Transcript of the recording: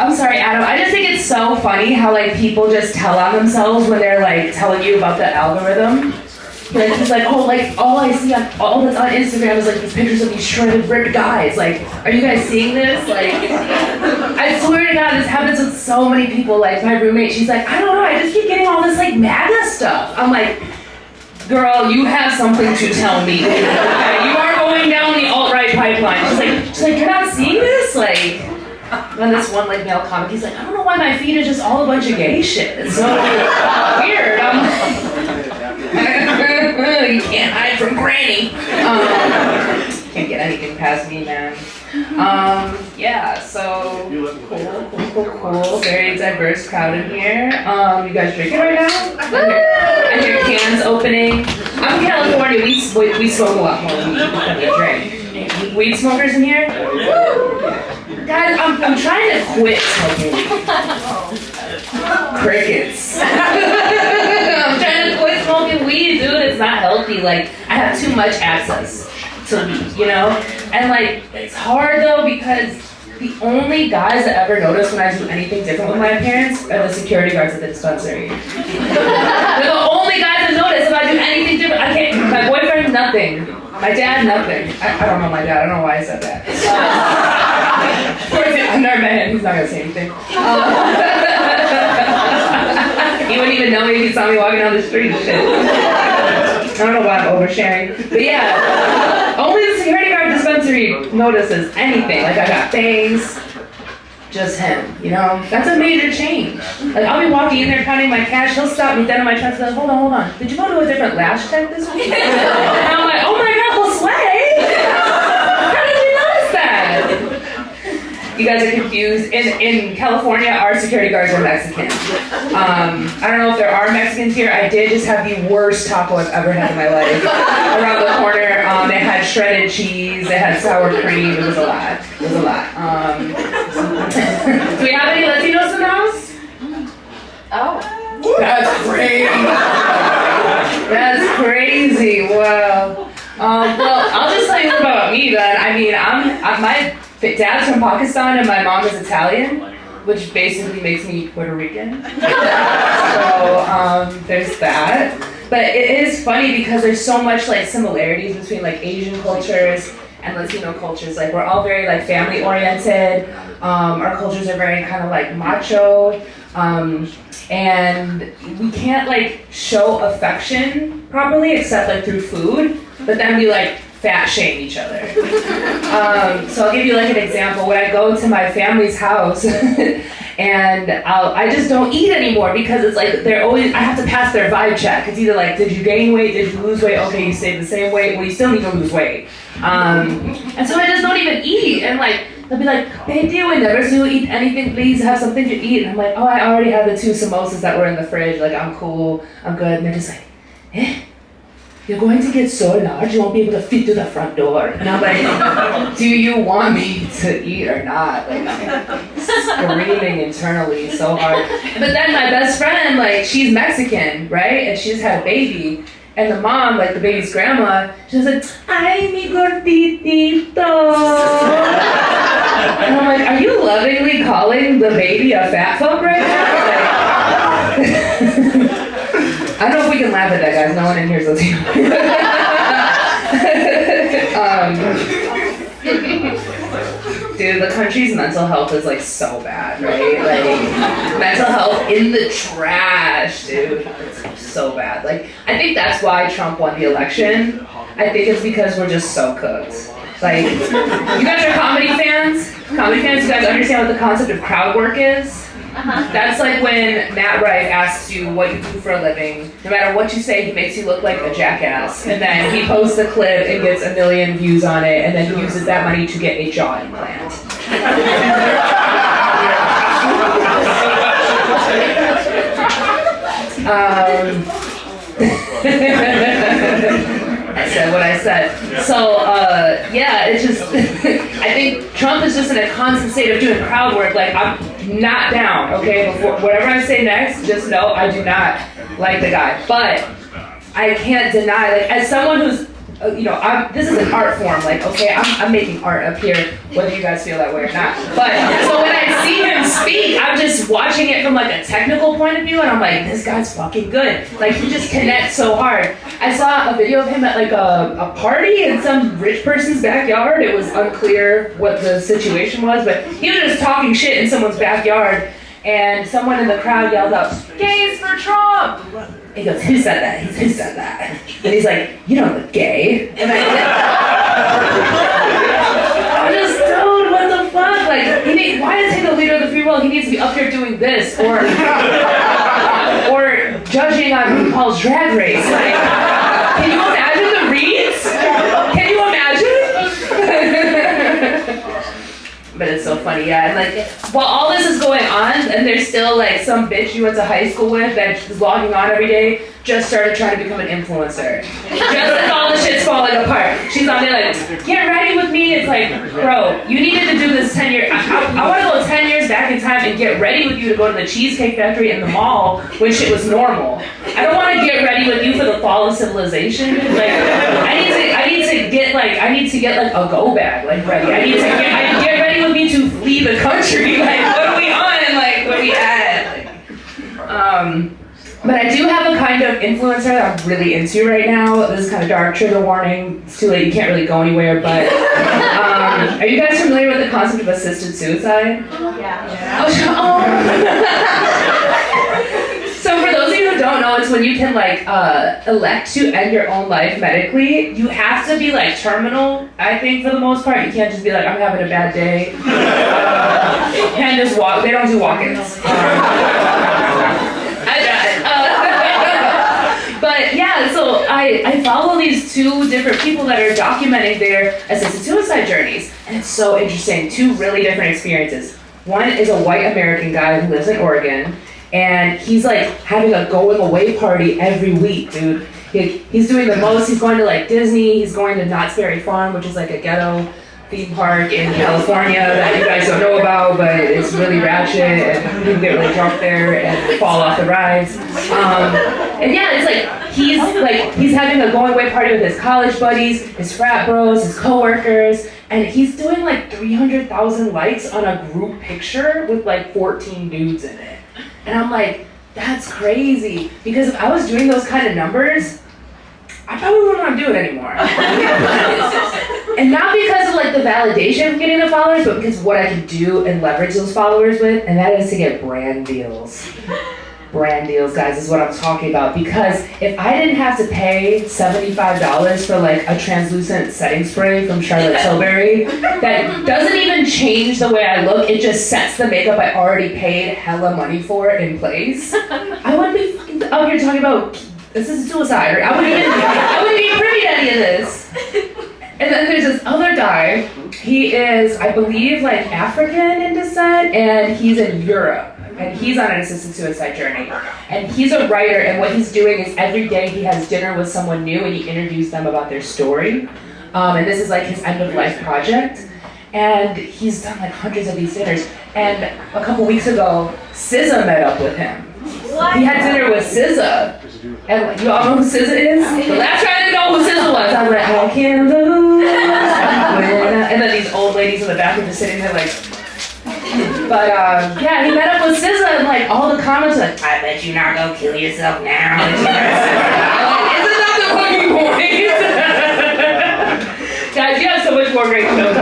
I'm sorry, Adam. I just think it's so funny how like people just tell on themselves when they're like telling you about the algorithm. Like he's like, oh, like all I see on all that's on Instagram is like these pictures of these shredded, ripped guys. Like, are you guys seeing this? Like, I swear to God, this happens with so many people. Like my roommate, she's like, I don't know, I just keep getting all this like MAGA stuff. I'm like, girl, you have something to tell me. Okay, you are going down the alt-right pipeline. She's like, you're not seeing this? Like, then this one like male comic, he's like, I don't know why my feed is just all a bunch of gay shit. It's so weird. I'm like, you can't hide from Granny. Can't get anything past me, man. Yeah, so cool. Very diverse crowd in here. You guys drinking right now? I hear cans opening. I'm in California. We smoke a lot more weed than we drink. Weed smokers in here? Guys, I'm trying to quit smoking weed. Crickets. I'm trying to quit smoking weed, dude. It's not healthy. Like, I have too much access to weed, you know? And like, it's hard though because the only guys that ever notice when I do anything different with my appearance are the security guards at the dispensary. They're the only guys that notice if I do anything different. I can't, my boyfriend, nothing. My dad, nothing. I don't know my dad, I don't know why I said that. I've never met him, he's not gonna say anything. He wouldn't even know me if he saw me walking down the street. Shit. I don't know why I'm oversharing. But yeah, only the security guard dispensary notices anything. Like I got bangs, just him, you know? That's a major change. Like I'll be walking in there counting my cash, he'll stop me dead in my tracks and say, hold on. Did you go to a different lash tech this week? And I'm like, oh my God, Josue! How did you notice that? You guys are confused. In California, our security guards are Mexican. I don't know if there are Mexicans here. I did just have the worst taco I've ever had in my life. Around the corner, they had shredded cheese, they had sour cream. It was a lot. Do we have any Latinos in the house? Oh. That's crazy. That's crazy. Wow. Well, I'll just tell you about me then. I mean, my dad's from Pakistan and my mom is Italian, which basically makes me Puerto Rican. So there's that. But it is funny because there's so much like similarities between like Asian cultures and Latino cultures. Like we're all very like family oriented. Our cultures are very kind of like macho. And we can't like show affection properly except like through food. But then we like fat shame each other. So I'll give you like an example. When I go to my family's house and I just don't eat anymore because it's like I have to pass their vibe check. It's either like, did you gain weight? Did you lose weight? Okay, you stayed the same weight. Well, you still need to lose weight. And so I just don't even eat. And like, they'll be like, hey, dear, whenever so you eat anything, please have something to eat. And I'm like, oh, I already have the 2 samosas that were in the fridge. Like, I'm cool, I'm good. And they're just like, you're going to get so large, you won't be able to fit through the front door. And I'm like, do you want me to eat or not? Like, I'm screaming internally so hard. But then my best friend, like, she's Mexican, right? And she just had a baby. And the mom, like the baby's grandma, she was like, ay, mi gorditito. And I'm like, are you lovingly calling the baby a fat fuck right now? Like, I don't know if we can laugh at that, guys. No one in here is Latino. Dude, the country's mental health is like so bad, right? Like, mental health in the trash, dude. It's so bad. Like, I think that's why Trump won the election. I think it's because we're just so cooked. Like, you guys are comedy fans? You guys understand what the concept of crowd work is? That's like when Matt Rife asks you what you do for a living. No matter what you say, he makes you look like a jackass. And then he posts a clip and gets 1 million views on it and then uses that money to get a jaw implant. I said what I said. So, yeah, it's just, I think Trump is just in a constant state of doing crowd work. Like, I'm not down, okay? Before, whatever I say next, just know I do not like the guy. But I can't deny, like, as someone who's, this is an art form. Like, okay, I'm making art up here, whether you guys feel that way or not. But, so when I see him speak, spiritual point of view, and I'm like, this guy's fucking good. Like, he just connects so hard. I saw a video of him at like a party in some rich person's backyard. It was unclear what the situation was, but he was just talking shit in someone's backyard, and someone in the crowd yelled out, "Gays for Trump!" He goes, "Who said that?" He's, "Who said that?" And he's like, "You don't look gay." And I was just, dude, what the fuck? Like, why is he the leader of the free world? He needs to be up here doing this, or judging on RuPaul's Drag Race. Like, can you imagine the reads? Can you imagine? But it's so funny, yeah. And like, while all this is going on, and there's still like some bitch you went to high school with that is logging on every day, just started trying to become an influencer. Just as all the shit's falling apart. She's on there like, "Get ready with me." It's like, bro, you needed to do this 10 years. I want to go 10 years back in time and get ready with you to go to the Cheesecake Factory in the mall when shit was normal. I don't want to get ready with you for the fall of civilization. Like, I need to get like a go bag like ready. I need to get ready with me to flee the country. Like, what are we on? Like, what are we at? But I do have a kind of influencer that I'm really into right now. This is kind of dark, trigger warning. It's too late, you can't really go anywhere, but are you guys familiar with the concept of assisted suicide? Yeah. Oh. So for those of you who don't know, it's when you can like elect to end your own life medically. You have to be like terminal, I think, for the most part. You can't just be like, "I'm having a bad day." You can't just walk. They don't do walk-ins. I tried. But yeah, so I follow these two different people that are documenting their assisted suicide journeys. And it's so interesting. Two really different experiences. One is a white American guy who lives in Oregon. And he's like having a going away party every week, dude. He's doing the most. He's going to like Disney. He's going to Knott's Berry Farm, which is like a ghetto theme park in California that you guys don't know about, but it's really ratchet, and people get really drunk there and fall off the rides. And yeah, it's like he's having a going away party with his college buddies, his frat bros, his coworkers, and he's doing like 300,000 likes on a group picture with like 14 dudes in it. And I'm like, that's crazy. Because if I was doing those kind of numbers, I probably wouldn't want to do it anymore. And not because of like the validation of getting the followers, but because what I can do and leverage those followers with, and that is to get brand deals. Brand deals, guys, is what I'm talking about. Because if I didn't have to pay $75 for like a translucent setting spray from Charlotte Tilbury that doesn't even change the way I look, it just sets the makeup I already paid hella money for in place, I wouldn't be fucking out here talking about assisted suicide. I wouldn't be privy to any of this. And then there's this other guy. He is, I believe, like African in descent, and he's in Europe. And he's on an assisted suicide journey. And he's a writer, and what he's doing is every day he has dinner with someone new and he interviews them about their story. And this is like his end of life project. And he's done like hundreds of these dinners. And a couple weeks ago, SZA met up with him. What? He had dinner with SZA. And you all know who SZA is? The last time I didn't know who SZA was, I was like, I can't lose. And then these old ladies in the back were just sitting there like, but yeah, he met up with SZA and like all the comments like, "I bet you're not gonna kill yourself now." Isn't that the fucking point? Guys, you have so much more great shows.